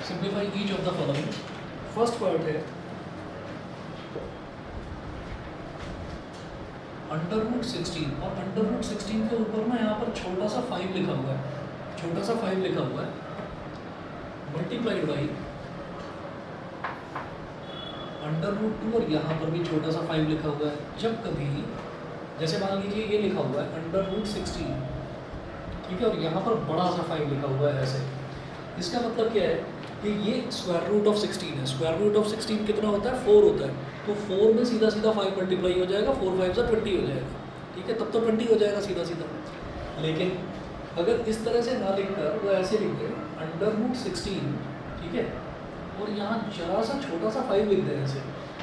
Simplify each of the following. First part है under root 16 और under root 16 के ऊपर ना यहाँ पर छोटा सा 5 लिखा हुआ है, छोटा सा 5 लिखा हुआ है, मल्टीप्लाइड बाई अंडर रूट 2 और यहाँ पर भी छोटा सा 5 लिखा हुआ है। जब कभी जैसे मान लीजिए ये लिखा हुआ है अंडर रूट 16, ठीक है, और यहाँ पर बड़ा सा 5 लिखा हुआ है ऐसे, इसका मतलब क्या है कि ये स्क्वायर रूट ऑफ 16 है। स्क्वायर रूट ऑफ 16 कितना होता है? 4 होता है। तो 4 में सीधा सीधा 5 मल्टीप्लाई हो जाएगा, 4 5 से 20 हो जाएगा, ठीक है, तब तो 20 हो जाएगा सीधा सीधा। लेकिन अगर इस तरह से ना लिखकर वो ऐसे लिख दे अंडर रूट 16, ठीक है, और यहाँ जरा सा छोटा सा 5 लिख दें ऐसे,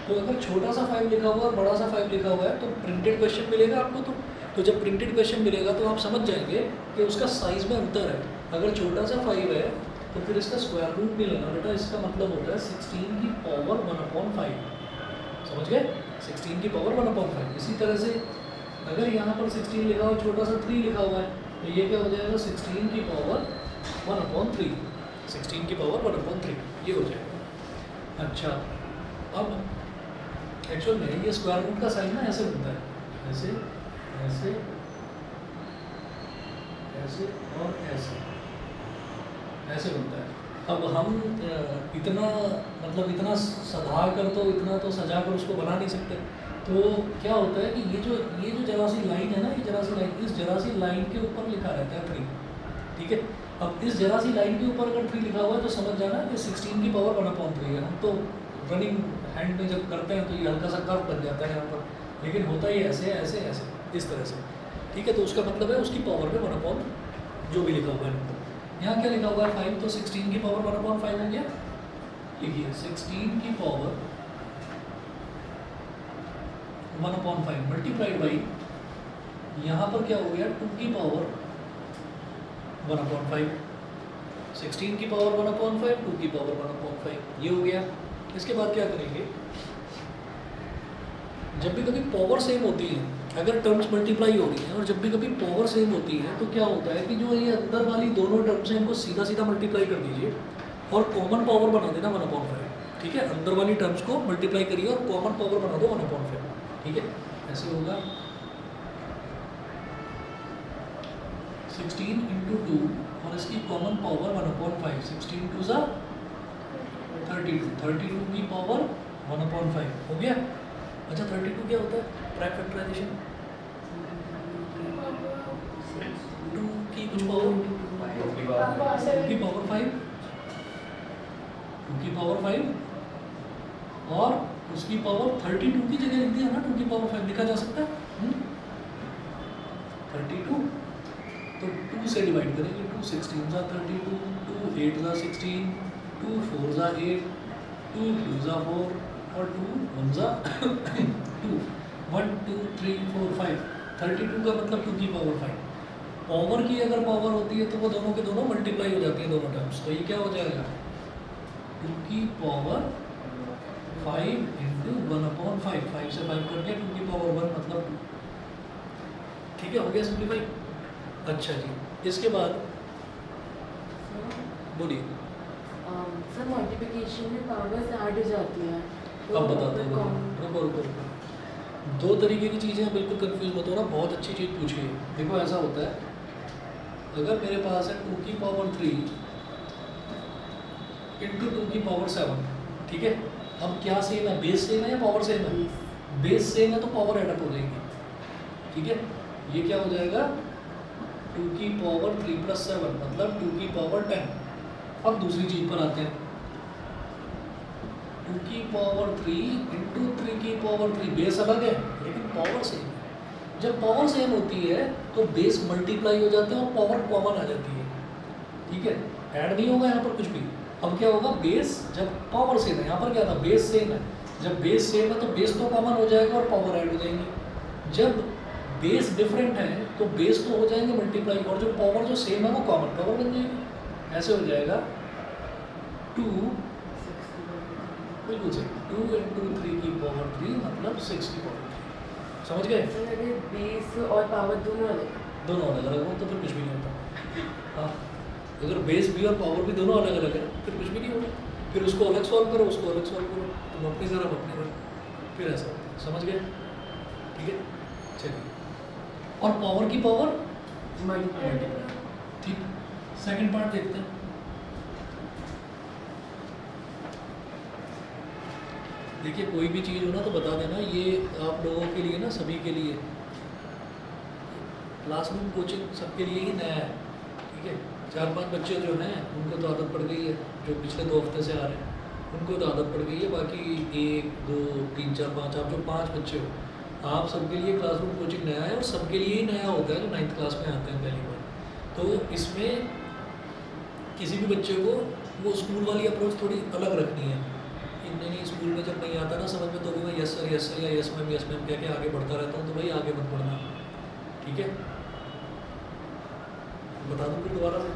तो अगर छोटा सा 5 लिखा हुआ है और बड़ा सा 5 लिखा हुआ है तो प्रिंटेड क्वेश्चन मिलेगा आपको। तो जब प्रिंटेड क्वेश्चन मिलेगा तो आप समझ जाएंगे कि उसका साइज में अंतर है। अगर छोटा सा 5 है तो फिर इसका स्क्वायर रूट नहीं लेना बेटा, इसका मतलब होता है 16 की पावर 1/5, समझ गए? 16 की पावर 1/5। इसी तरह से अगर यहाँ पर 16 लिखा हुआ, छोटा सा 3 लिखा हुआ है, तो ये क्या हो जाएगा? 16 की पावर 1/3, 16 की पावर 1/3 ये हो जाएगा। अच्छा, अब एक्चुअल में ये स्क्वायर रूट का साइन ना ऐसे बनता है, ऐसे ऐसे ऐसे और ऐसे ऐसे बनता है। अब हम इतना मतलब इतना सधा कर तो इतना तो सजा कर उसको बना नहीं सकते। तो क्या होता है कि ये जो जरा सी लाइन है ना, ये जरा सी लाइन, इस जरा सी लाइन के ऊपर लिखा रहता है 3, ठीक है। अब इस जरा सी लाइन के ऊपर अगर 3 लिखा हुआ है तो समझ जाना कि 16 की पावर 1/3 है। हम तो रनिंग हैंड में जब करते हैं तो ये हल्का सा कर्व बन जाता है यहाँ पर, लेकिन होता ही ऐसे ऐसे ऐसे इस तरह से, ठीक है। तो उसका मतलब है उसकी पावर में 1/, जो भी लिखा हुआ है नंबर। यहाँ क्या लिखा हुआ है 5, तो 16 की पावर 1/5 हो गया। लिखिए 16 की पावर 1/5 मल्टीप्लाइड बाई, यहाँ पर क्या हो गया 2 की पावर 1/5, 16 की पावर 1/5, 2 की पावर 1/5, ये हो गया। इसके बाद क्या करेंगे, जब भी कभी पावर सेम होती है, अगर टर्म्स मल्टीप्लाई हो रही हैं और जब भी कभी पावर सेम होती है तो क्या होता है कि जो ये अंदर वाली दोनों टर्म्स हैं इनको सीधा सीधा मल्टीप्लाई कर दीजिए और कॉमन पावर बना देना 1/5, ठीक है। अंदर वाली टर्म्स को मल्टीप्लाई करिए और कॉमन पावर बना दो 1/5, ठीक है। ऐसे होगा 16 × 2 और इसकी कॉमन पावर 1/5, 16 2 ज़ा 32, 32 की पावर 1/5 हो गया। अच्छा 32 क्या होता है? प्राइम फैक्टराइजेशन, 2 की कुछ पावर 2 की पावर 5, 2 की पावर 5 और उसकी पावर 32 की जगह लिख दिया ना, 2 की पावर 5 लिखा जा सकता है 32, तो 2 से डिवाइड करेंगे, 2 16 ज़ा 32, 2 8 ज़ा 16, 2 4 ज़ा 8, 2 2 ज़ा 4 और 2 1 ज़ा 2, 1 2 3 4 5, 32 का मतलब 2 की पावर 5। पावर की अगर पावर होती है तो वो दोनों के दोनों मल्टीप्लाई हो जाती है दोनों टर्म्स, तो ये क्या हो जाएगा 2 की पावर 5 × 1/5, 5 से 5 कट गया, 2 की पावर 1 मतलब 2, ठीक है, हो गया सिंप्लीफाई। अच्छा जी, इसके बाद बोलिए। सर मल्टीप्लिकेशन में पावर्स ऐड हो जाती हैं, तो अब बताते हैं, रुको रुको रुको, 2 तरीके की चीज़ें हैं, बिल्कुल कंफ्यूज मत होना, बहुत अच्छी चीज़ पूछी है। देखो ऐसा होता है, अगर मेरे पास है 2 की पावर 3 × 2 की पावर 7, ठीक है। अब क्या सेम है, बेस सेम है या पावर सेम है? बेस सेम है तो पावर एडअप हो जाएगी, ठीक है। ये क्या हो जाएगा 2 की पावर 3 + 7 मतलब 2 की पावर 10। अब दूसरी चीज़ पर आते हैं, 2 की पावर 3 × 3 की पावर 3, बेस अलग है लेकिन पावर सेम है। जब पावर सेम होती है तो बेस मल्टीप्लाई हो जाते हैं और पावर कॉमन आ जाती है, ठीक है। ऐड नहीं होगा यहाँ पर कुछ भी। अब क्या होगा, बेस जब पावर सेम है, यहाँ पर क्या था बेस सेम है, जब बेस सेम है तो बेस तो कॉमन हो जाएगा और पावर ऐड हो जाएंगी। जब बेस डिफरेंट है तो बेस तो हो जाएंगे मल्टीप्लाई और जो पावर जो सेम है वो कॉमन पावर बन जाएगी। ऐसे हो जाएगा 2, बिल्कुल सही, 2 × 3 की पावर 3 मतलब 6 की पावर 3, समझ गए? सर अगर बेस और पावर दोनों अलग दोनों अलग अलग हो तो फिर कुछ भी नहीं होता। हाँ अगर बेस भी और पावर भी दोनों अलग अलग है फिर कुछ भी नहीं होगा, फिर उसको अलग सॉल्व करो, उसको अलग सॉल्व करो, तुम अपनी जरा अपनी जरा, फिर ऐसा होता है। समझ गए? ठीक है, चलिए। और पावर की पावर मल्टीप्लाई। ठीक। सेकंड पार्ट देखते हैं। देखिए कोई भी चीज़ हो ना तो बता देना, ये आप लोगों के लिए ना, सभी के लिए, क्लासरूम कोचिंग सबके लिए ही नया है। ठीक है, 4-5 बच्चे जो हैं उनको तो आदत पड़ गई है, जो पिछले 2 हफ्ते से आ रहे हैं उनको तो आदत पड़ गई है। बाकी 1 2 3 4 5, आप जो 5 बच्चे हो, आप सबके लिए क्लासरूम कोचिंग नया है, और सबके लिए ही नया होता है जो 9th क्लास में आते हैं पहली बार। तो इसमें किसी भी बच्चे को वो स्कूल वाली अप्रोच थोड़ी अलग रखनी है कि नहीं, स्कूल में जब नहीं आता ना समझ में, तो भी मैं यस सर या यस मैम कह के आगे बढ़ता रहता हूँ, तो भाई आगे मत बढ़ना। ठीक है, बता दूँ फिर दोबारा से।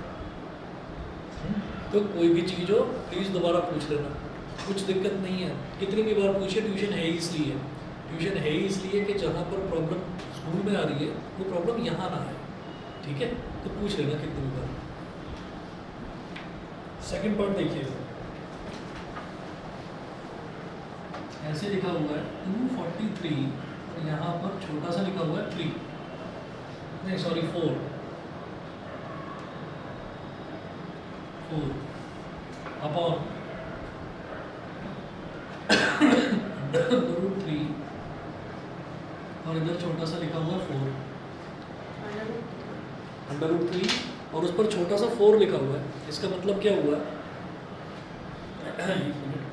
तो कोई भी चीज़ हो प्लीज़ दोबारा पूछ लेना, कुछ दिक्कत नहीं है, कितनी भी बार पूछिए। ट्यूशन है ही इसलिए, ट्यूशन है ही इसलिए कि जहाँ पर प्रॉब्लम स्कूल में आ रही है वो प्रॉब्लम यहाँ ना आए। ठीक है, तो पूछ लेना कितनी भी बार। सेकंड पार्ट देखिएगा, ऐसे लिखा हुआ है 243, और यहाँ पर छोटा सा लिखा हुआ है 3, नहीं सॉरी 4 अपॉन √3, और इधर छोटा सा लिखा हुआ है 4 √3, और उस पर छोटा सा 4 लिखा हुआ है। इसका मतलब क्या हुआ? एक मिनट,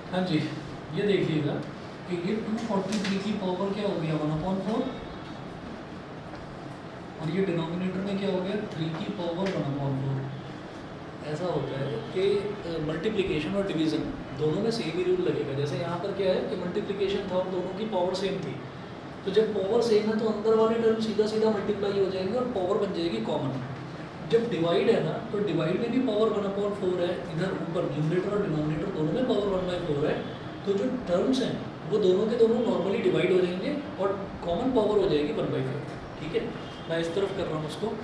हाँ जी, ये देखिएगा कि ये 243 की पावर क्या हो गया 1/4, और ये डिनोमिनेटर में क्या हो गया 3 की पावर 1/4। ऐसा होता है कि मल्टीप्लिकेशन और डिवीज़न दोनों में सेम ही रूल लगेगा। जैसे यहाँ पर क्या है कि मल्टीप्लिकेशन था और दोनों की पावर सेम थी, तो जब पावर सेम है तो अंदर वाले टर्म सीधा सीधा मल्टीप्लाई हो जाएंगे और पावर बन जाएगी कॉमन। जब डिवाइड है ना, तो डिवाइड में भी पावर 1/4 है, इधर ऊपर न्यूमरेटर और डिनोमिनेटर दोनों में पावर 1/4 है, तो जो टर्म्स हैं वो दोनों के दोनों नॉर्मली डिवाइड हो जाएंगे और कॉमन पावर हो जाएगी 1/4। ठीक है, मैं इस तरफ कर रहा हूँ उसको।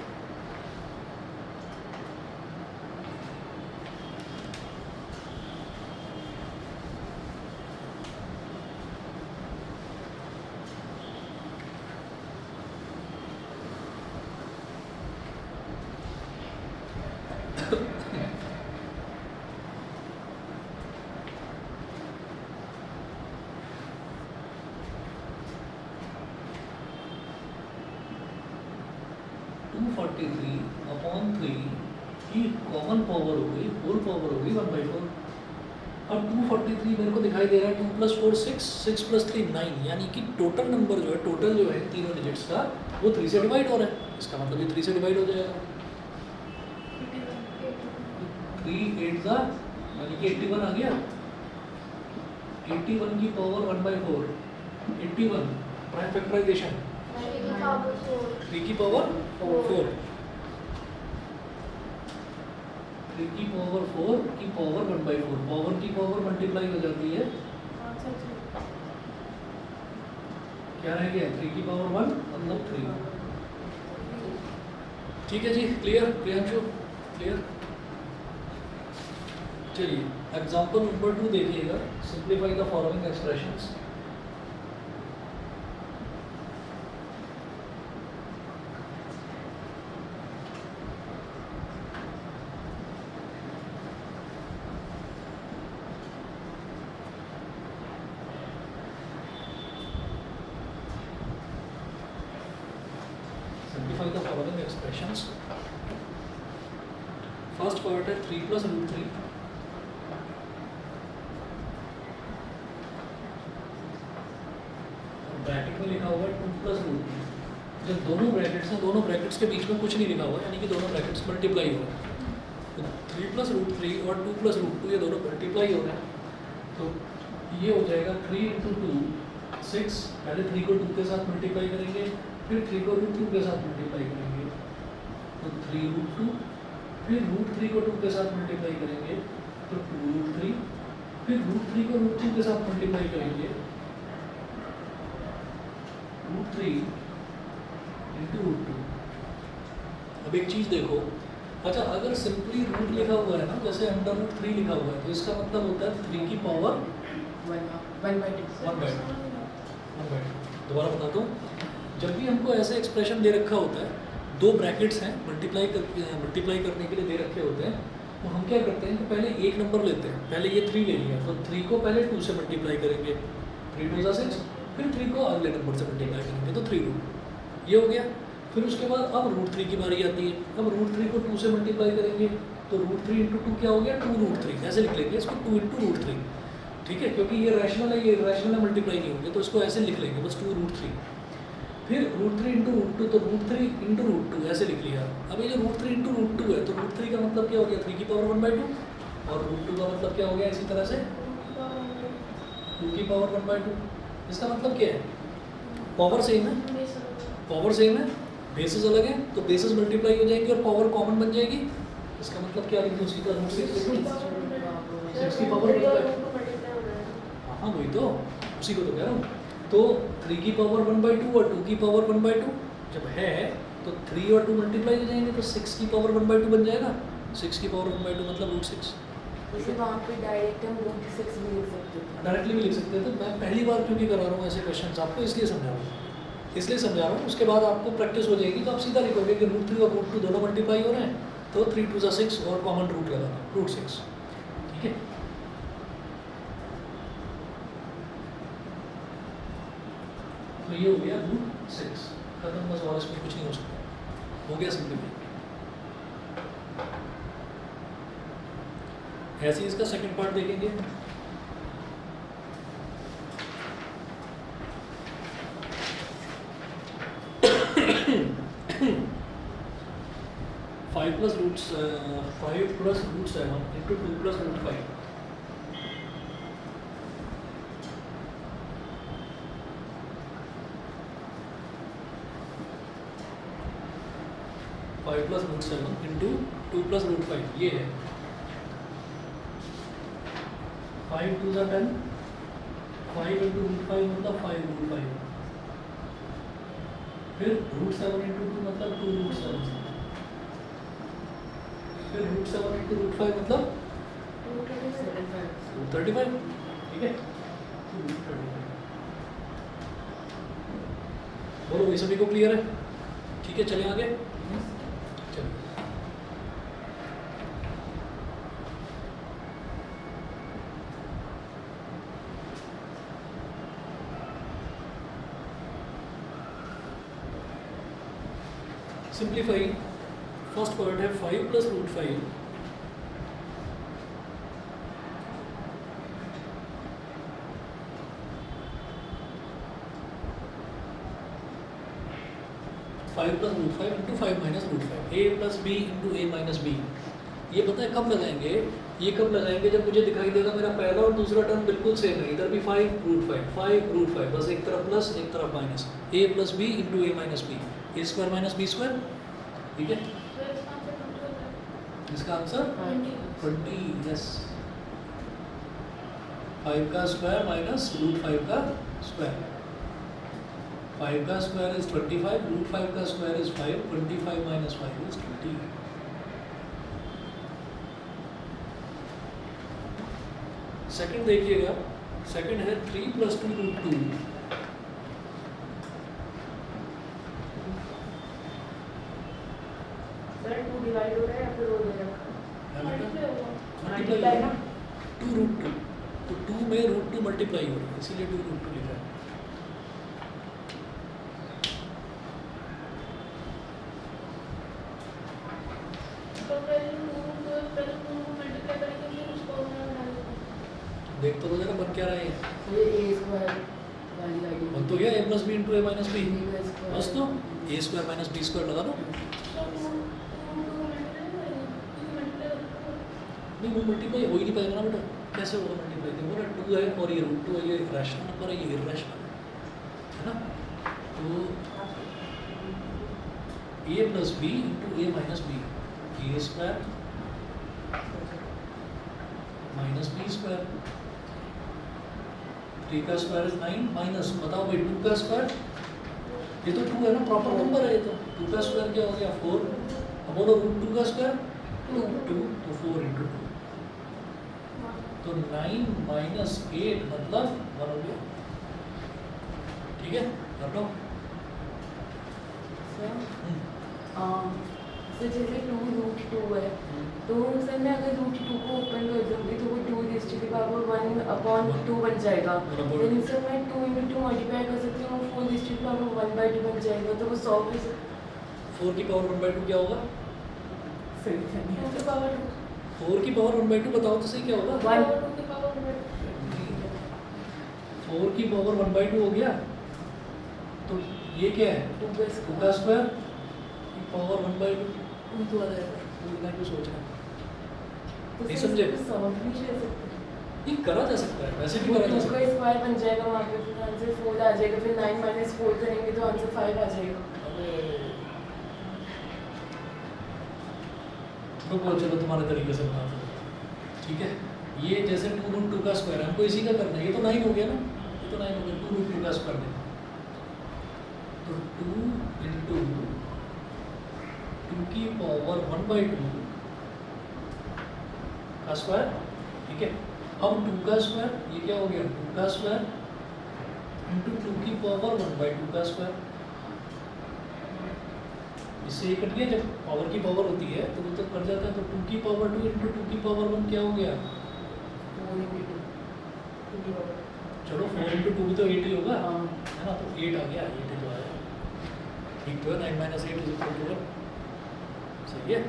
की कॉमन पावर हो गई, होल पावर हो गई 1/4। अब 243 मेरे को दिखाई दे रहा है 2 + 4 6, 6 + 3 9, यानी कि टोटल नंबर जो है, टोटल जो है तीनों डिजिट्स का, वो 3 से डिवाइड हो रहा है। इसका मतलब ये 3 से डिवाइड हो जाएगा। 3 8 यानी कि 81 आ गया। 81 की पावर 1/4, 81 प्राइम फैक्टराइजेशन 3 की पावर 4, 3 की पावर 4 की पावर 1/4, पावर की पावर मल्टीप्लाई हो जाती है। क्या रह गया 3 की पावर 1 मतलब 3। ठीक है जी, क्लियर प्रियांशु, क्लियर। चलिए एग्जाम्पल नंबर 2 देखिएगा, simplify the following expressions. Expressions. First part है 3 प्लस रूट 3, ब्रैकेट में लिखा हुआ है 2 प्लस रूट 3। जब दोनों ब्रैकेट्स हैं, दोनों ब्रैकेट्स के बीच में कुछ नहीं लिखा हुआ, यानी कि दोनों ब्रैकेट्स मल्टीप्लाई हो रहे हैं। तो 3 प्लस रूट 3 और 2 प्लस रूट 2 ये दोनों मल्टीप्लाई हो रहे हैं। तो ये हो जाएगा 3 इंटू 2 6। पहले 3 को 2 के साथ मल्टीप्लाई करेंगे, फिर 3 को रूट 2 के साथ मल्टीप्लाई करेंगे, तो 3 रूट 2, फिर रूट 3 को 2 के साथ मल्टीप्लाई करेंगे तो 2 रूट 3, फिर रूट 3 को रूट 2 के साथ मल्टीप्लाई करेंगे रूट 3 इंटू रूट 2। अब एक चीज़ देखो, अच्छा अगर सिंपली रूट लिखा हुआ है ना, जैसे अंडर रूट 3 लिखा हुआ है, तो इसका मतलब होता है 3 की पावर 1/2। दोबारा बताता हूँ, जब भी हमको ऐसे एक्सप्रेशन दे रखा होता है, दो ब्रैकेट्स हैं मल्टीप्लाई करने के लिए दे रखे होते हैं, तो हम क्या करते हैं कि पहले एक नंबर लेते हैं। पहले ये 3 ले लिया, तो 3 को पहले 2 से मल्टीप्लाई करेंगे, 3 2 6, फिर 3 को अगले नंबर से मल्टीप्लाई करेंगे, तो 3 रूट ये हो गया। फिर उसके बाद अब रूट 3 की बारी आती है। अब रूट 3 को 2 से मल्टीप्लाई करेंगे, तो रूट 3 इंटू 2 क्या हो गया, 2 रूट 3। ऐसे लिख लेंगे इसको, 2 इंटू रूट 3, ठीक है, क्योंकि ये रैशनल है, ये इरेशनल है, मल्टीप्लाई नहीं होंगे, तो इसको ऐसे लिख लेंगे बस, 2 रूट 3। फिर रूट 3 इंटू रूट 2, तो रूट 3 इंटू रूट 2 ऐसे लिख लिया। अब ये जो रूट 3 इंटू रूट 2 है, तो रूट 3 का मतलब क्या हो गया, 3 की पावर 1/2, और रूट 2 का मतलब क्या हो गया, इसी तरह से 2 की पावर 1/2। इसका मतलब क्या है, पावर सेम है, पावर सेम है, बेसिस अलग है, तो बेसिस मल्टीप्लाई हो जाएंगे और पावर कॉमन बन जाएगी। इसका मतलब क्या लिख दो सीधा, रूट 6 की पावर 1/2। हाँ वही तो, उसी को तो कह रहा हूँ। तो 3 की पावर 1/2 और 2 की पावर 1/2 जब है, तो 3 और 2 मल्टीप्लाई हो जाएंगे, तो 6 की पावर 1/2 बन जाएगा। 6 की पावर 1/2 मतलब रूट 6। जैसे वहाँ पे डायरेक्ट हम रूट 6 भी लिख सकते थे, डायरेक्टली भी लिख सकते हैं। तो मैं पहली बार क्योंकि करा रहा हूँ ऐसे क्वेश्चन आपको, इसलिए समझा रहा हूँ। उसके बाद आपको प्रैक्टिस हो जाएगी, तो आप सीधा लिखोगे कि रूट 3 और रूट 2 दोनों मल्टीप्लाई हो रहे हैं, तो 3 2 6 और कॉमन रूट लगाना, रूट 6, ठीक है। तो ये हो गया रूट 6 खत्म, बस और इसमें कुछ नहीं हो सकता, हो गया सिंपल। ऐसे ही इसका सेकंड पार्ट देखेंगे। Five plus root 7 into 2 plus root 5। Five plus root 7 into 2 plus root 5 ये है। 5 2 10, 5 इंटू रूट 5 मतलब 5 रूट 5, फिर रूट 7 इंटू 2 मतलब 2 रूट 7, फिर रूट 7 इंटू रूट 5 मतलब 35, ठीक है। बोलो भाई, सभी को क्लियर है? ठीक है, चलें आगे। चलिए, सिंप्लीफाई। फर्स्ट पार्ट है 5 plus root 5 5 plus root 5 into 5 minus root 5, A plus B into A minus B. ये पता है कब लगाएंगे, ये कब लगाएंगे, जब मुझे दिखाई देगा मेरा पहला और दूसरा टर्म बिल्कुल सेम है, इधर भी 5 रूट 5, 5 रूट 5, बस एक तरफ प्लस एक तरफ minus, A plus B into A minus B, A square minus B square, ठीक है। इसका आंसर 20, यस। 5 का स्क्वायर माइनस रूट 5 का स्क्वायर, 5 का स्क्वायर इज 25, रूट 5 का square is 5, 25 minus 5 is 20। Second देखिएगा, सेकंड है 3 प्लस 2 रूट 2, सर 2 डिवाइड हो रहा है या फिर हो जाएगा, मल्टीप्लाई ना, 2 रूट 2, तो 2 में रूट 2 मल्टीप्लाई हो रहा है, इसीलिए 2 रूट 2 लिखा है। देख तो लो जरा बन क्या रहा है ये। तो ये ए स्क्वायर वाली आइडिया बन तो गया ए plus B into A minus B. B का स्क्वायर बस तो A square minus B square लगा दो। नहीं वो मल्टीप्लाई हो ही नहीं पाएगा ना बेटा, कैसे होगा मल्टीप्लाई? देखो ना 2 है और ये रूट 2 है, ये रैशनल नंबर है, ये इररेशनल है ना। तो ए plus B into A minus B, A square minus B square, 3 का स्क्वायर इज 9 माइनस बताओ भाई 2 का स्क्वायर, ये तो 2 है ना, प्रॉपर नंबर है ये तो। 2 का स्क्वायर क्या हो गया 4, अब बोलो रूट 2 का स्क्वायर 2 तो 4 इंटू 2 तो 9 माइनस 8 मतलब 1 हो गया। ठीक है कर लो। सर जैसे 2 रूट 2 है तो सर मैं अगर रूट 2 को ओपन कर दूँगी तो वो 2 raise to the power 1 upon 2 बन जाएगा। बराबर। लेकिन सर मैं 2 इंटू 2 मल्टीप्लाई कर सकती हूँ, 4 रेज़ टू द पावर 1/2 बन जाएगा, तो वो 100 पे 4 की पावर 1/2 क्या होगा? सही नहीं है। 4 की पावर 1/2 बताओ तो सही क्या होगा? 1 4 की पावर 1/2 हो गया तो ये क्या है 2 2 का स्क्वायर की पावर 1/2 तो आ जाएगा। इतना क्यों सोच रहे हैं? नहीं समझे? सॉल्व नहीं कर सकते। ये करा जा सकता है, वैसे भी करा जा 2 सकता का स्क्वायर बन जाएगा, वहाँ पे फिर आंसर 4 आ जाएगा, फिर 9 माइनस 4 करेंगे तो आंसर 5 आ जाएगा। है। रुको चलो तुम्हारे तरीके से बना दो। ठीक है, ये जैसे 2 रूट 2 का स्क्वायर है, हमको इसी का करना है। ये तो 9 हो गया ना, ये तो 9 हो गया, 2 रूट 2 का स्क्वायर देना तो 2 इंटू 2 की पावर 1/2 का स्क्वायर। ठीक है, अब 2 का स्क्वायर ये क्या हो गया 2 का स्क्वायर इंटू 2 की पावर 1/2 का स्क्वायर। इससे ये कट गया, जब पावर की पावर होती है तो वो तो कट जाता है, तो 2 की पावर 2 इंटू 2 की पावर 1 क्या हो गया 4 इंटू 2 चलो 4 इंटू 2 भी तो 8 ही होगा हाँ है ना, तो 8 आ गया, 8 ही तो आया। ठीक तो है, 9 माइनस 8 इज इक्वल टू 1। सही है,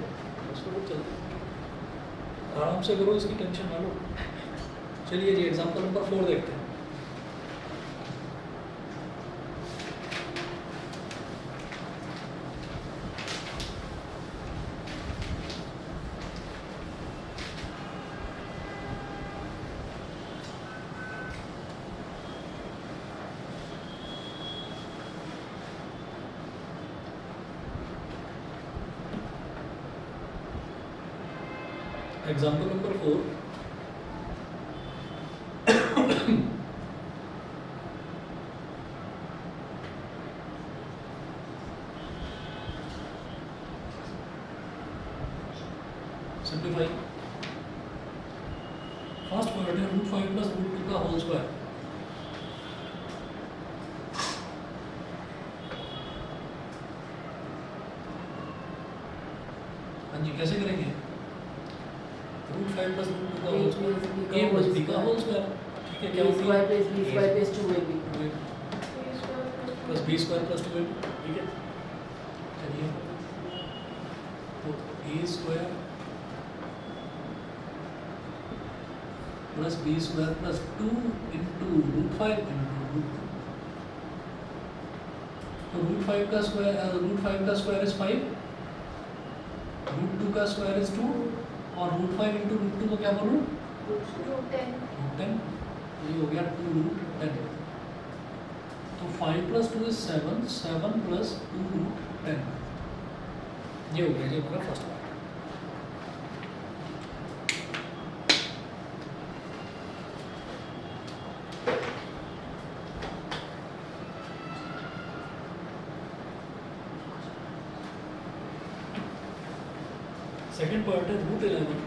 उसको लोग चलते आराम से करो, इसकी टेंशन ना लो। चलिए जी एग्जाम्पल नंबर 4 देखते हैं। Example number 4, simplify. First part है रूट 5 प्लस रूट 2 का होल स्क्वायर। हाँ जी कैसे करेंगे? रूट 5 प्लस रूट 2 का whole square, A plus B का होल स्क्वायर। ठीक है, क्या a होती स्क्वायर है plus b square plus 2ab plus B square plus 2ab। ठीक है, चलिए तो A square plus B square plus 2 into root 5 into root 2। तो रूट 5 का स्क्वायर इज 5, रूट 2 का स्क्वायर इज 2 और रूट 5 इंटू रूट 2 को क्या बोलूँ रूट 10। ये हो गया 2 रूट 10। तो 5 प्लस 2 इज 7, 7 प्लस 2 रूट 10। ये हो गया जी हमारा फर्स्ट पार्ट। सेकेंड पार्ट है रूट 11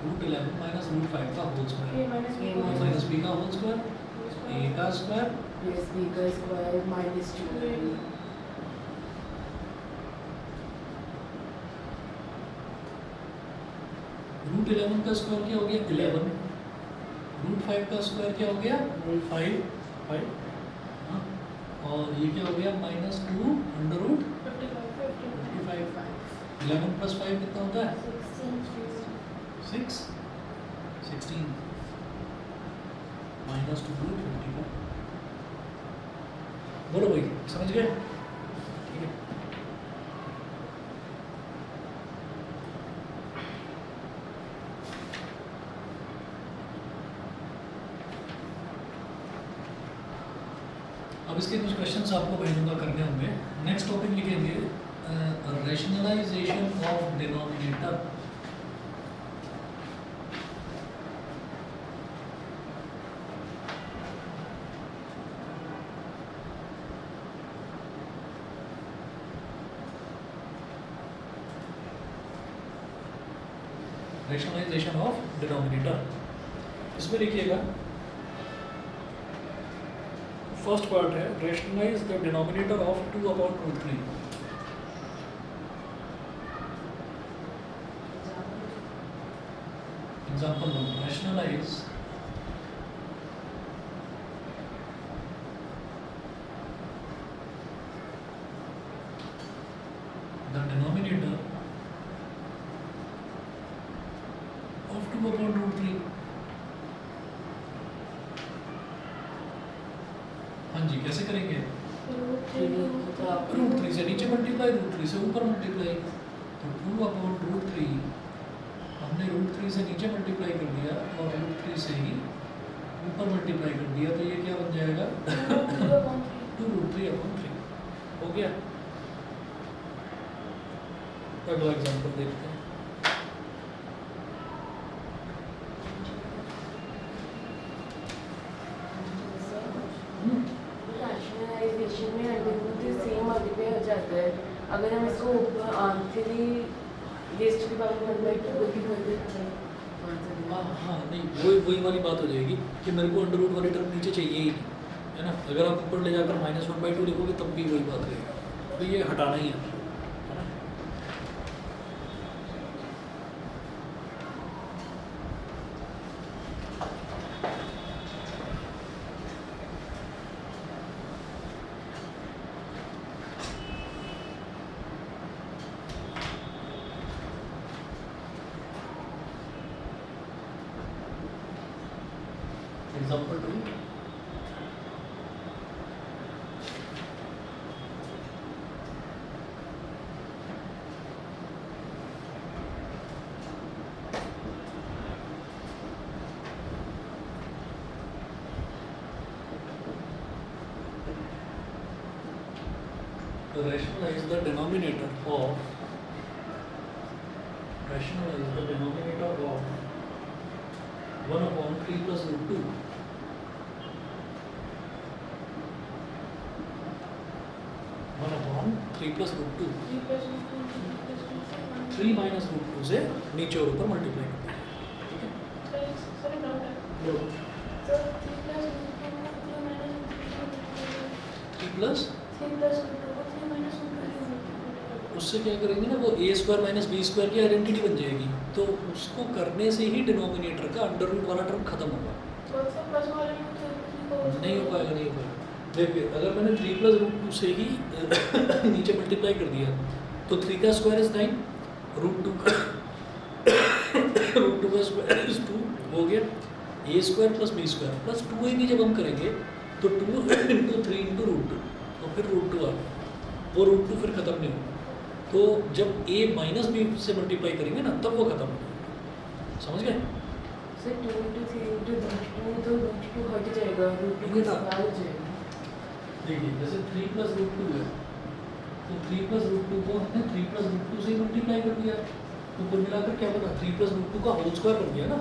रूट 11 माइनस रूट 5 का होल स्क्वायर, माइनस बी का होल स्क्वायर, ए का स्क्वायर प्लस b का स्क्वायर माइनस 2ab रूट 11 का स्क्वायर क्या हो गया 11, रूट 5 का स्क्वायर क्या हो गया 5 हाँ, और ये क्या हो गया माइनस 2 अंडर रूट 55। 11 प्लस 5 कितना होता है? 16 6 16 माइनस 2 54। बोलो भाई, समझ गए? ठीक है। अब इसके कुछ क्वेश्चंस आपको भेजूंगा करने होंगे। नेक्स्ट टॉपिक लिखेंगे rationalisation of denominator. Rationalisation of denominator, इसमें लिखिएगा फर्स्ट पार्ट है rationalise the denominator of 2/√3। Example 1, rationalise the denominator of 2/√3। हाँ जी, कैसे करेंगे? √3 से नीचे मल्टीप्लाई, √3 से ऊपर मल्टीप्लाई। तो 2/√3 हमने √3 से नीचे मल्टीप्लाई कर दिया और √3 से ही ऊपर मल्टीप्लाई कर दिया, तो ये क्या बन जाएगा? 2√3/3 हो गया। अगला एग्जांपल देखते हैं। रैशनलाइजेशन में अंडररूट से सेम मल्टीप्लाई हो जाता है। अगर हम इसको आंसरी रेस्ट के बारे में कर देते हैं। हाँ नहीं, वही वाली बात हो जाएगी कि मेरे को अंडर रूट वाली टर्म नीचे चाहिए ही नहीं, है ना। अगर आप ऊपर ले जाकर -1/2 लिखोगे तब भी वही बात रहेगी, तो ये हटाना ही है ना। Example 2, rationalize the denominator of 1/3 plus √2 1/3 plus √2 3 minus √2 से नीचे और ऊपर मल्टीप्लाई करते हैं, ठीक है। 3 प्लस उससे क्या करेंगे ना, वो a² माइनस b² की आइडेंटिटी बन जाएगी, तो उसको करने से ही डिनोमिनेटर का अंडर रूट वाला टर्म खत्म होगा। नहीं हो पाएगा, नहीं हो पाएगा। देखिए, अगर मैंने 3 प्लस √2 से ही नीचे मल्टीप्लाई कर दिया तो 3 का स्क्वायर इज 9, √2 का स्क्वायर इज 2 हो गया। a² plus b² plus 2a भी जब हम करेंगे तो 2 × 3 × √2 और फिर √2 आ गया, वो √2 फिर खत्म नहीं होगा। तो जब a माइनस b से मल्टीप्लाई करेंगे ना, तब वो खत्म होगा। समझ गए? सर 2 × 3 × √2 तो √2 हट जाएगा, √2 के साथ हो जाएगा। देखिए, जैसे 3 प्लस √2 है, तो 3 प्लस √2 को हमने 3 प्लस √2 से ही मल्टीप्लाई कर दिया, तो कुल मिलाकर क्या बना? 3 प्लस √2 का होल स्क्वायर बन गया ना।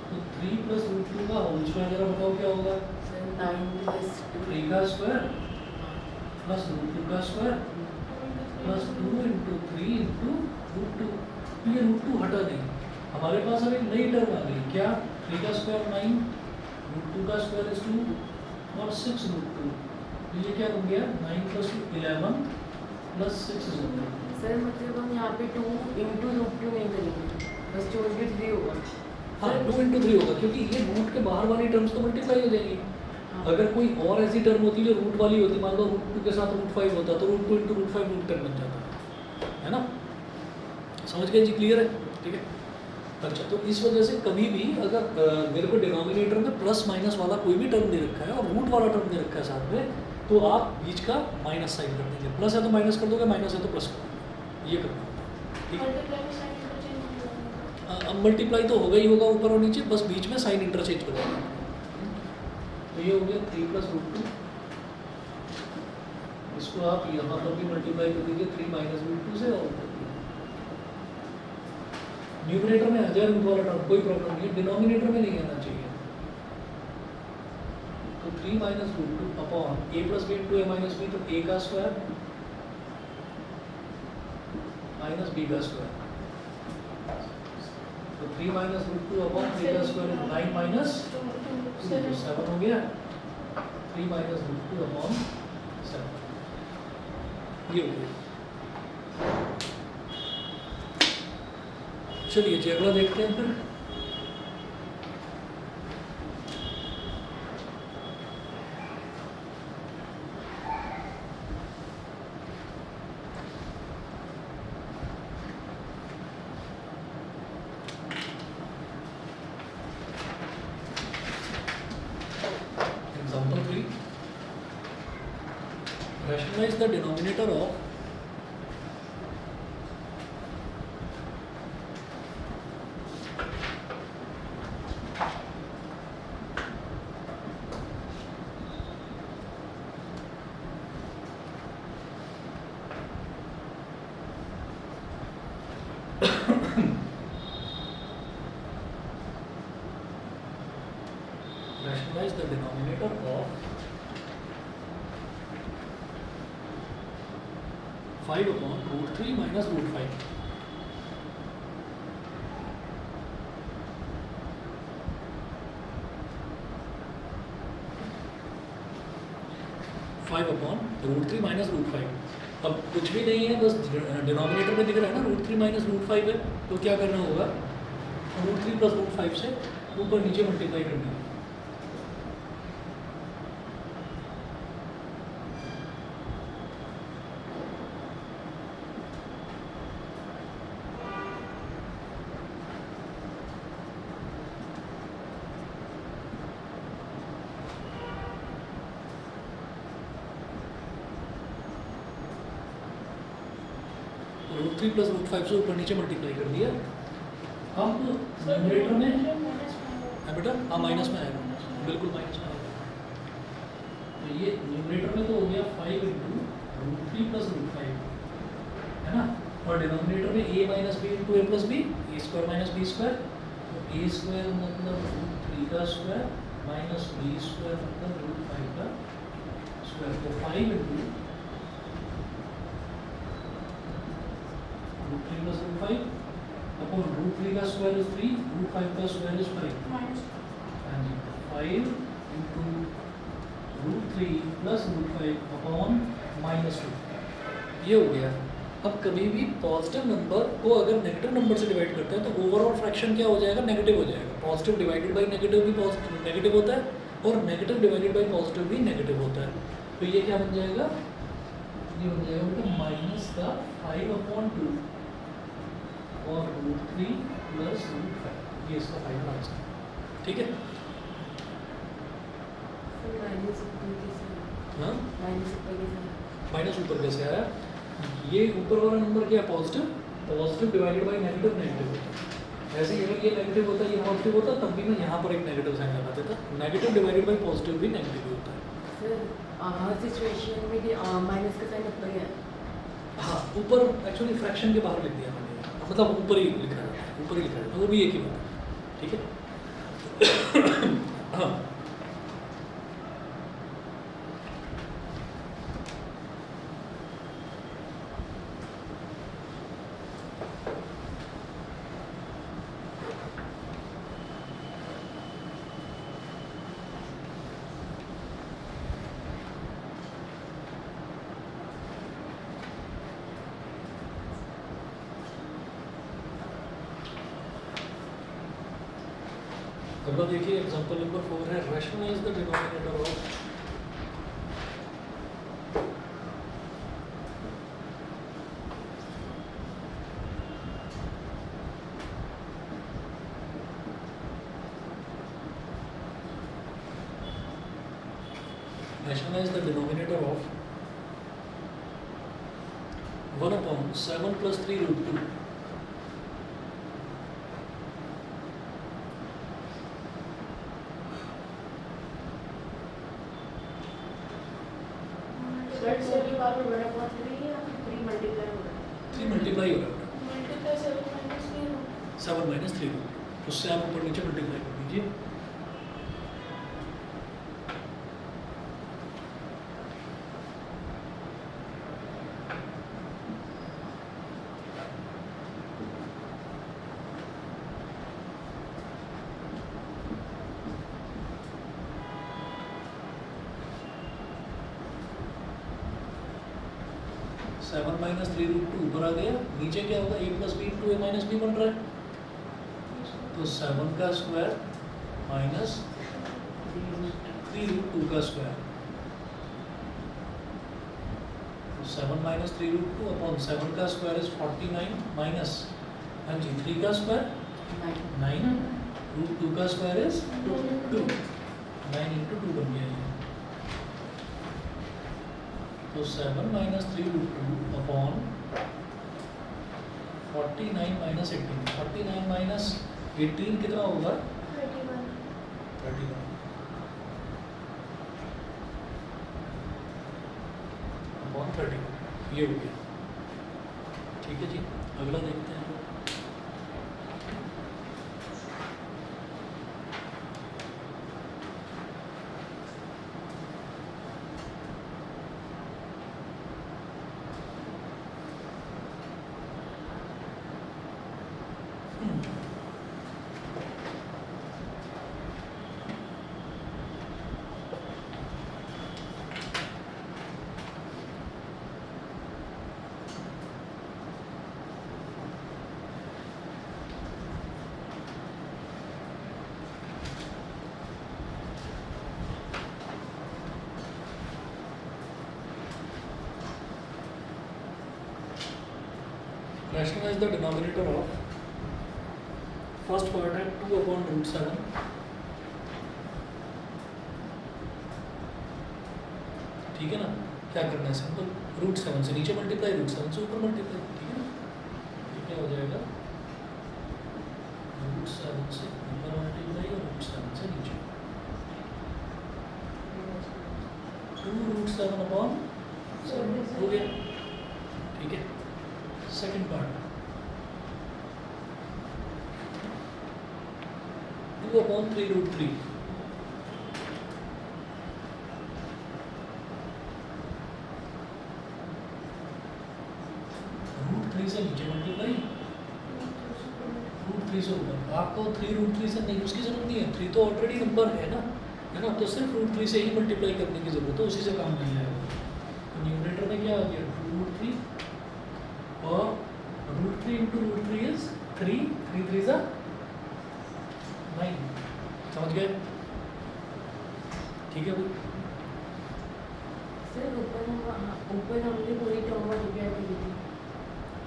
तो 3 प्लस √2 का होल स्क्वायर, जरा बताओ क्या होगा? 9 प्लस 3 का स्क्वायर प्लस √2 का स्क्वायर प्लस 2 × 3 × √2। तो ये √2 हटा देंगे, हमारे पास अब एक नई टर्म आ गई, क्या? 3 का स्क्वायर 9, √2 का स्क्वायर इज 2 और 6 √2। तो ये क्या बन गया? 9 + 2 11 + 6 is 1। सर मतलब हम यहाँ पे 2 × √2 नहीं करेंगे, बस 2 × 3 होगा। हाँ, 2 × 3 होगा, क्योंकि ये रूट के बाहर वाली टर्म्स तो मल्टीप्लाई हो जाएंगी। हाँ। अगर कोई और ऐसी टर्म होती जो रूट वाली होती, मान लो √2 के साथ √5 होता, तो √2 × √5 √10 बन जाता। है ना, समझ गए जी, क्लियर है, ठीक है। अच्छा, तो इस वजह से कभी भी अगर मेरे को डिनोमिनेटर में प्लस माइनस वाला कोई भी टर्म दे रखा है और रूट वाला टर्म दे रखा है साथ में, तो आप बीच का माइनस साइन कर देंगे, प्लस है तो माइनस कर दोगे, माइनस है तो प्लस कर दोगे, ये करना होता है, ठीक है। अब मल्टीप्लाई तो होगा ही होगा ऊपर और नीचे, बस बीच में साइन इंटरचेंज कर देंगे। तो ये हो गया 3 + √2, इसको आप यहाँ पर भी मल्टीप्लाई कर दीजिए 3 - √2 से, और न्यूमरेटर में आ जाए रूट वाला टर्म, कोई प्रॉब्लम नहीं है, डिनोमिनेटर में नहीं आना चाहिए। तो 3 - √2 upon a + b × a - b, तो a का स्क्वायर माइनस b का स्क्वायर, तो 3 - √2 अपॉन a का स्क्वायर 9 - 2 तो 7 हो गया, 3 - √2 अपॉन 7, ये हो गया। चलिए जी अगला देखते हैं फिर। Example 3. Rationalize the denominator of rationalize the denominator of 5 upon √3 minus √5. Five upon √3 minus √5। अब कुछ भी नहीं है, बस डिनोमिनेटर में दिख रहा है ना √3 माइनस √5 है, तो क्या करना होगा, √3 + √5 से ऊपर नीचे मल्टीप्लाई करना है। √3 + √5 से ऊपर नीचे मल्टीप्लाई कर दिया। अब न्यूमरेटर में है बेटा, हाँ माइनस में आएगा, बिल्कुल माइनस में आएगा। तो ये न्यूमरेटर में तो हो गया 5 × √3 + √5, है ना, और डिनोमिनेटर में a - b × a + b, a² - b², तो a² मतलब √3 का स्क्वायर माइनस b² मतलब √5 का स्क्वायर, तो 5 × √3 + √5 अपॉन √3 का स्क्वायर इज 3, √5 का स्क्वायर इज 5, and 5 × √3 + √5 अपॉन -2, ये हो गया। अब कभी भी पॉजिटिव नंबर को अगर नेगेटिव नंबर से डिवाइड करते हैं तो ओवरऑल फ्रैक्शन क्या हो जाएगा, नेगेटिव हो जाएगा। पॉजिटिव डिवाइडेड बाई नेगेटिव भी नेगेटिव होता है, और नेगेटिव डिवाइडेड बाई पॉजिटिव भी नेगेटिव होता है। तो ये क्या बन जाएगा, ये बन जाएगा बेटा माइनस का 5/2 और √3 + √5, ये इसका फाइनल आंसर, ठीक है। हाँ माइनस ऊपर कैसे आया, ये ऊपर वाला नंबर क्या है, positive, positive divided by negative, negative होता है। ऐसे ही अगर ये नेगेटिव होता, ये पॉजिटिव होता, तब भी मैं यहाँ पर एक नेगेटिव साइन लगा देता। नेगेटिव डिवाइडेड बाई पॉजिटिव भी नेगेटिव होता है। सर हर सिचुएशन में भी माइनस का साइन ऊपर है। हाँ ऊपर एक्चुअली फ्रैक्शन के बाहर लिख दिया मैंने, मतलब ऊपर ही लिख रहा है, ऊपर ही लिख रहा है, वो भी एक ही बात है, ठीक है। हाँ अगला देखिए एग्जांपल नंबर 4 है, rationalise the denominator of rationalize the denominator of 1 upon 7 plus 3 root 2. But 7 power बड़ा बहुत नहीं है, आपको 3 मल्टीप्लाई हो रहा है। 3 मल्टीप्लाई हो रहा है मल्टीप्लाई 7 minus 3 root। 7 माइनस 3 उससे आप ऊपर नीचे मल्टीप्लाई कर दीजिए। सेवन माइनस 3 रूट 2 ऊपर आ गया, नीचे क्या होगा a plus B into A minus B बन रहा है, तो 7 का स्क्वायर माइनस 3 रूट 2 का स्क्वायर, तो 7 माइनस 3 रूट 2 अपॉन 7 का स्क्वायर इज 49 माइनस, हाँ जी 3 का स्क्वायर 9 रूट 2 का स्क्वायर इज 2, 9 इंटू 2 बन गया ये, तो 7 minus 3 root 2 upon 49 minus 18, 49 minus 18 कितना होगा 31 अपॉन 31, ये हो गया। ठीक है जी, अगला देखते हैं। Rationalize the denominator of first part है 2 upon root 7, ठीक है ना, क्या करना है सिंपल, रूट 7 से नीचे मल्टीप्लाई, रूट 7 से ऊपर मल्टीप्लाई, ठीक है ना, ये क्या हो जाएगा रूट 7 से ऊपर मल्टीप्लाई और रूट 7 से नीचे, 2 रूट 7 अपॉन हो गया, ठीक है। Second part 2 upon 3 root 3, root 3 से नीचे मल्टीप्लाई, रूट 3 से ऊपर, आपको 3 रूट 3 से नहीं उसकी जरूरत नहीं है, 3 तो ऑलरेडी नंबर है ना, तो सिर्फ रूट 3 से ही मल्टीप्लाई करने की जरूरत है, उसी से काम मिल जाएगा। तो न्यूमरेटर में क्या आ गया रूट 3 और रूट 3 इंटू रूट 3 इज 3, 3 3 जा 9, समझ गए, ठीक है भाई। सर ऊपर हमने पूरी टर्म मल्टीप्लाई की थी।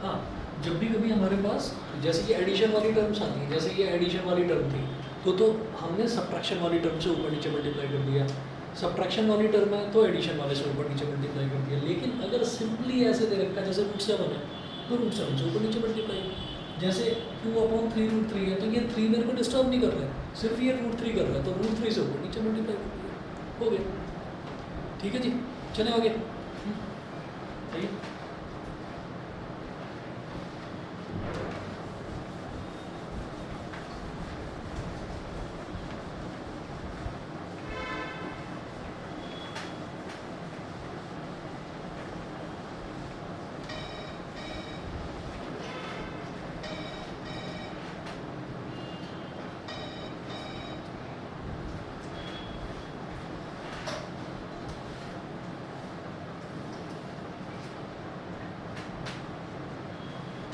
हाँ, जब भी कभी हमारे पास जैसे कि एडिशन वाली टर्म्स आती हैं, जैसे ये एडिशन वाली टर्म थी तो हमने सब्ट्रैक्शन वाली टर्म से ऊपर नीचे मल्टीप्लाई कर दिया, सब्ट्रैक्शन वाली टर्म है तो एडिशन वाले से ऊपर नीचे मल्टीप्लाई कर दिया। लेकिन अगर सिंपली ऐसे दे रखा है जैसे रूट 7 है तो रूट 7 से ऊपर नीचे मल्टीप्लाई, जैसे 2 अपॉन 3 रूट 3 है तो ये 3 मेरे को डिस्टर्ब नहीं कर रहा है, सिर्फ ये रूट 3 कर रहा है, तो रूट 3 से ऊपर नीचे मल्टीप्लाई कर दिया, हो गया। ठीक है जी, चले आगे। सही,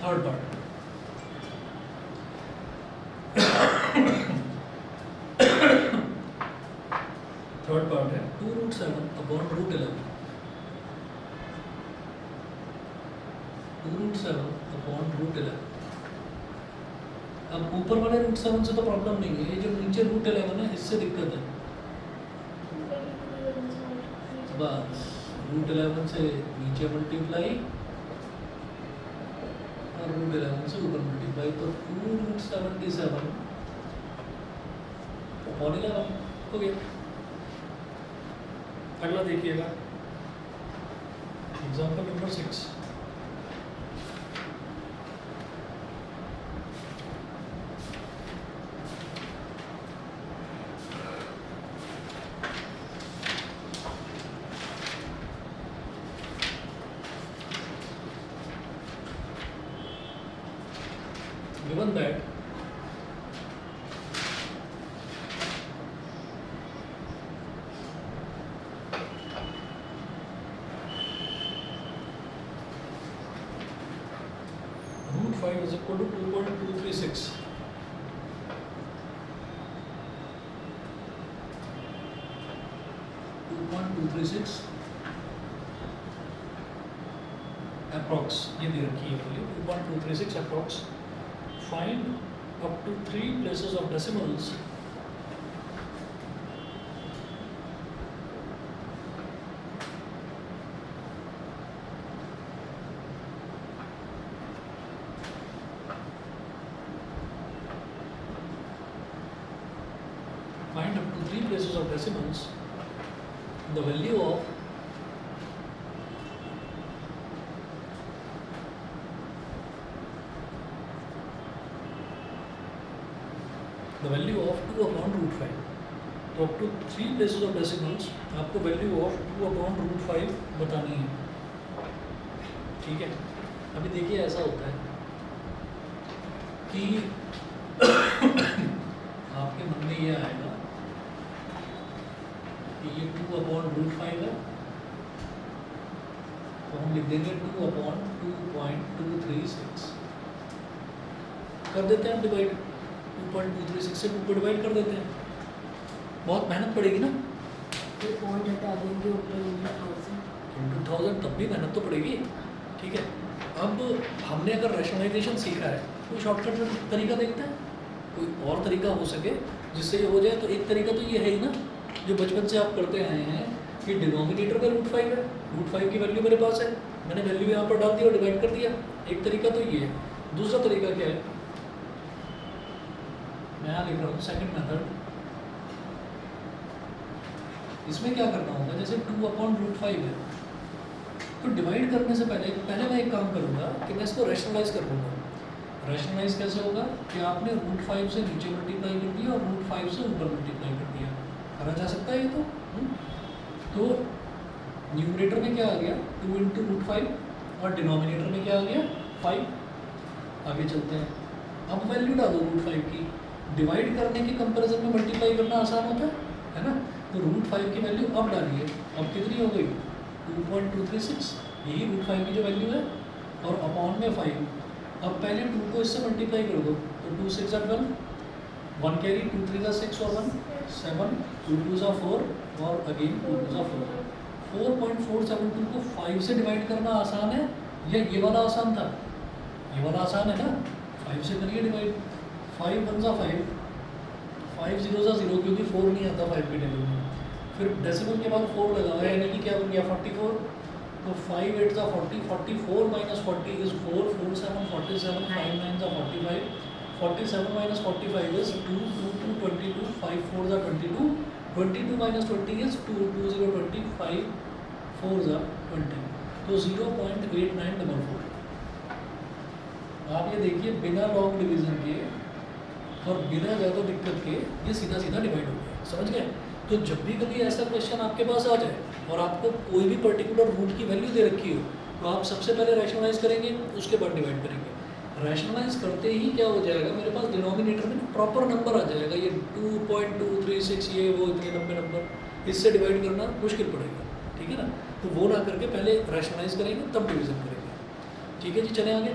थर्ड पार्ट है 2 root 7 upon root 11, 2 root 7 upon root 11। अब ऊपर वाले रूट 7 से तो प्रॉब्लम नहीं है, ये जो नीचे रूट 11 है इससे दिक्कत है। बस रूट 11 से नीचे मल्टीप्लाई और रूट 11 से ऊपर मल्टीप्लाई, तो 2√77 अपॉन 11 हो गया। अगला देखिएगा example number 6। Given that root 5 is equal to 2.236, approx, ये दे रखी है value 2.236 approx. Find up to 3 places of decimals the value of the value of 2 upon root 5. तो up to 3 places of decimals आपको value of 2 upon root 5 बतानी है, ठीक है। अभी देखिए ऐसा होता है कि आपके मन में ये आएगा कि ये 2 upon root 5 है, तो हम लिख देंगे 2 upon 2.236, कर देते हैं डिवाइड, 2.236 से 2 को डिवाइड कर देते हैं। बहुत मेहनत पड़ेगी ना, ये पॉइंट हटा देंगे ऊपर 2000, तब भी मेहनत तो पड़ेगी, ठीक है। अब हमने अगर रैशनलाइजेशन सीखा है तो शॉर्टकट तरीका देखते हैं, कोई और तरीका हो सके जिससे ये हो जाए। तो एक तरीका तो ये है ही ना जो बचपन से आप करते आए हैं कि डिनोमिनेटर में रूट 5 है, रूट 5 की वैल्यू मेरे पास है, मैंने वैल्यू यहाँ पर डाल दी और डिवाइड कर दिया। एक तरीका तो ये है। दूसरा तरीका क्या है, मैं यहाँ लिख रहा हूँ सेकंड मेथड। इसमें क्या करना होगा, जैसे 2 अपॉन रूट 5 है तो डिवाइड करने से पहले मैं एक काम करूँगा कि मैं इसको रैशनलाइज कर लूँगा। रैशनलाइज कैसे होगा कि आपने रूट 5 से नीचे मल्टीप्लाई कर दिया और रूट 5 से ऊपर मल्टीप्लाई कर दिया, करा जा सकता है ये तो न्यूमरेटर में क्या आ गया 2 इंटू रूट 5 और डिनोमिनेटर में क्या आ गया 5। आगे चलते हैं, अब वैल्यू डालो रूट 5 की, डिवाइड करने के कंपैरिजन में मल्टीप्लाई करना आसान होता है ना। तो रूट 5 की वैल्यू अब डालिए, अब कितनी हो गई 2.236, यही रूट 5 की जो वैल्यू है, और अपॉन में 5। अब पहले 2 को इससे मल्टीप्लाई कर दो, तो 2 6 12, 1 कैरी, 2 3 6 और 1 7, 2 2 4 और अगेन 2 2 4। 4.472 को 5 से डिवाइड करना आसान है या ये वाला आसान था? ये वाला आसान है ना, 5 से करिए डिवाइड। 5 1 5, 5 0 0, क्योंकि 4 नहीं आता 5 के टेबल में। फिर डेसिमल के बाद 4 लगा हुआ है, यानी कि क्या बन गया 44। तो 5 8 40, 44 minus 40 is 4, 4 7 47, 5 9 45, 47 minus 45 is 2, 2 2 22, 5 4 22, 22 minus 20 is 2, 2 0 20, 5 4 20, तो 0.8944। आप ये देखिए बिना लॉन्ग डिवीजन के और बिना ज़्यादा दिक्कत के ये सीधा सीधा डिवाइड हो गया, समझ गए। तो जब भी कभी ऐसा क्वेश्चन आपके पास आ जाए और आपको कोई भी पर्टिकुलर रूट की वैल्यू दे रखी हो, तो आप सबसे पहले रैशनलाइज करेंगे, उसके बाद डिवाइड करेंगे। रैशनलाइज करते ही क्या हो जाएगा, मेरे पास डिनोमिनेटर में प्रॉपर नंबर आ जाएगा, ये 2.236 ये वो इतने लंबे नंबर, इससे डिवाइड करना मुश्किल पड़ेगा, ठीक है ना। तो वो ना करके पहले रैशनलाइज करेंगे तब डिवीजन करेंगे, ठीक है जी। चले आगे।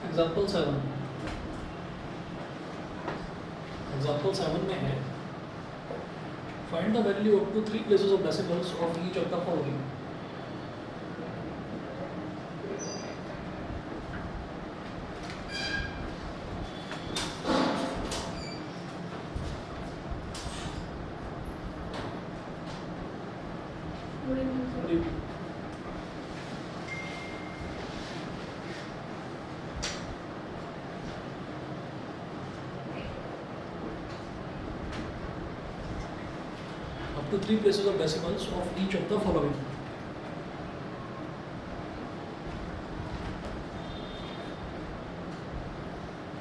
एग्जाम्पल 7 में है find the value up to 3 places of decimals of each of the following. Up to 3 places of decimals of each of the following.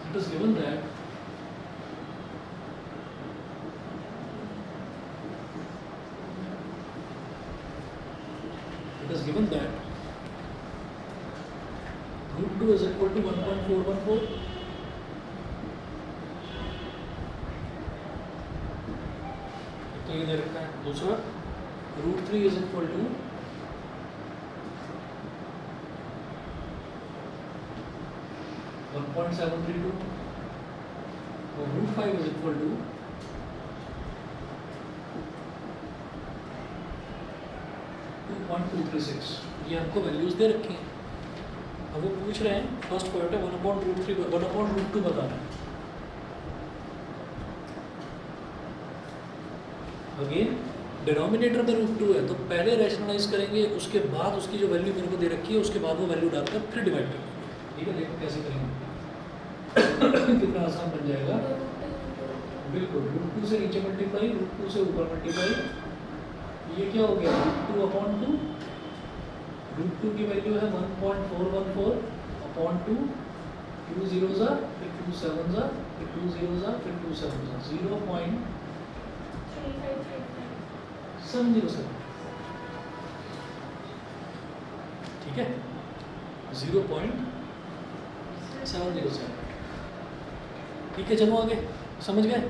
It is given that root 2 is equal to 1.414. तो ये दे रखा है। दूसरा root 3 is equal to 1.732 और root 5 is equal to 2.236। ये हमको values दे रखी हैं। अब वो पूछ रहे हैं फर्स्ट पॉइंट है 1/√2 बताना है। अगेन डिनोमिनेटर में रूट 2 है तो पहले रैशनलाइज करेंगे, उसके बाद उसकी जो वैल्यू मेरे को दे रखी है उसके बाद वो वैल्यू डालकर फिर डिवाइड करेंगे। ठीक है, देखो कैसे करेंगे। कितना आसान बन जाएगा। बिल्कुल रूट 2 से नीचे मल्टीप्लाई, रूट 2 से ऊपर मल्टीप्लाई। ये क्या हो गया रूट 2/2। रूट 2 की वैल्यू है 1.414 अपॉन 2। 2 zeros are, फिर 2 sevens are, फिर 2 zeros are, फिर 2 sevens are, 0.707। ठीक है, 0.707। ठीक है, चलो आगे समझ गए।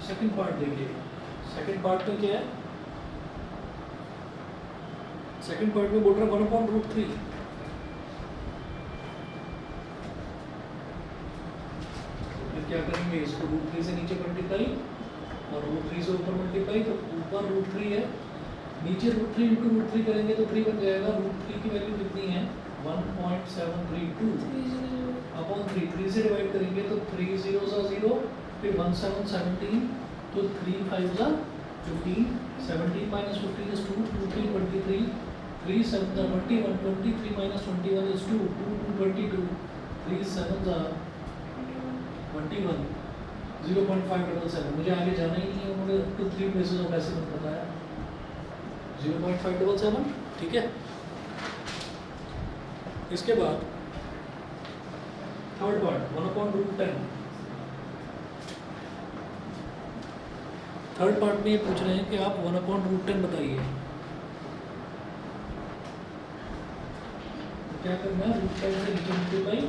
सेकंड पार्ट देखिए। सेकंड पार्ट में क्या है? सेकंड पार्ट में बोल रहा है 1/√3। क्या करेंगे, इसको रूट 3 से नीचे मल्टीप्लाई और रूट 3 से ऊपर मल्टीप्लाई। तो ऊपर रूट 3 है, नीचे रूट 3 इंटू रूट 3 करेंगे तो 3 बन जाएगा। रूट 3 की वैल्यू कितनी है 1.732 अपॉन 3। 3 से डिवाइड करेंगे तो 3 zeros are 0, फिर 1 7 17, तो 3 5s are 15, 17 minus 15 is 2, 2 3 23, 3 7 are 20, 120, 3 minus 21 is 2, 2 2 22, 3 7s are 21, 0.577। मुझे आगे जाना ही नहीं है, उन्होंने 2 3 प्लेसेस ऑफ डेसिमल बताया 0.577। ठीक है, इसके बाद थर्ड पार्ट 1/√10। थर्ड पार्ट में ये पूछ रहे हैं कि आप 1/√10 बताइए। तो क्या करना है, रूट 10 से नीचे मल्टीप्लाई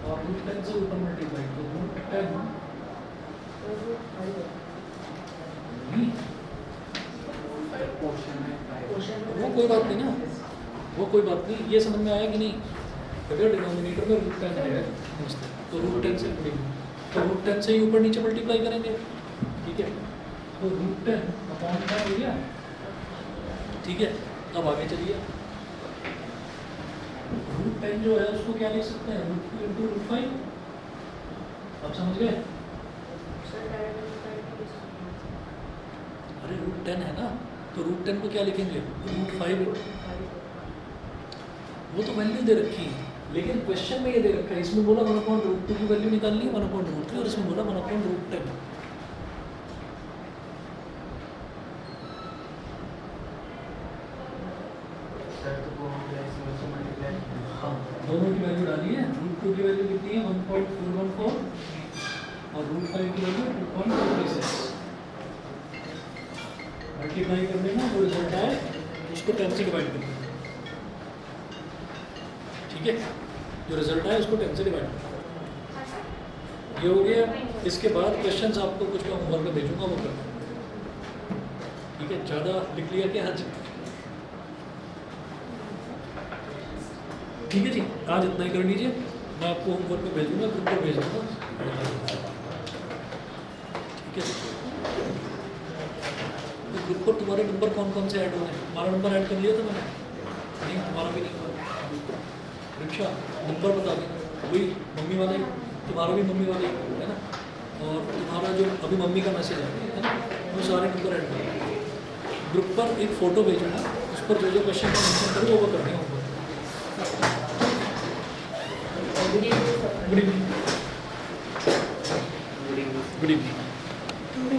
और रूट 10 से ऊपर मल्टीप्लाई। तो रूट 10 वो कोई बात नहीं ना, वो कोई बात नहीं। ये समझ में आया कि नहीं? अगर डिनोमिनेटर में रूट 10 है तो रूट 10 से तो रूट 10 से ही ऊपर नीचे मल्टीप्लाई करेंगे। ठीक है, तो रूट 10 अपॉन का हो गया। ठीक है, अब आगे चलिए। रूट 10 जो है उसको क्या लिख सकते हैं, रूट 2 इंटू रूट 5। अब समझ गए? अरे रूट 10 है ना, तो रूट 10 को क्या लिखेंगे, रूट 5। वो तो वैल्यू दे रखी है, लेकिन क्वेश्चन में ये दे रखा है। इसमें बोला 1/√2 की वैल्यू निकालनी है 1/√3, और इसमें बोला 1/√10। हाँ, दोनों की वैल्यू डाली है। रूट 2 की वैल्यू कितनी है 1.414 और रूट 5 की वैल्यू 2.236। मल्टीप्लाई करने में जो रिजल्ट आए उसको 10 से डिवाइड कर दें। ठीक है, जो रिजल्ट आए उसको 10 से डिवाइड कर। ये हो गया। इसके बाद क्वेश्चंस आपको कुछ मैं होमवर्क में भेजूंगा, वो करना। ठीक है, ज़्यादा लिख लिया क्या आज? ठीक है जी, आज इतना ही कर लीजिए। मैं आपको होमवर्क में भेजूँगा, ग्रुप पर भेज दूँगा। ठीक है, तो ग्रुप पर तुम्हारे नंबर कौन कौन से ऐड हुए हैं? हमारा नंबर ऐड कर लिया था मैंने? नहीं, तुम्हारा भी नहीं हुआ। रिक्शा नंबर बता दें, वही मम्मी वाले, तुम्हारा भी मम्मी वाले, है ना? और तुम्हारा जो अभी मम्मी का मैसेज है ना, वो सारे नंबर ऐड कर। ग्रुप पर एक फ़ोटो भेजना, उस पर जो क्वेश्चन मैं मेंशन करूँ वो करने होंगे। Good evening. Good evening.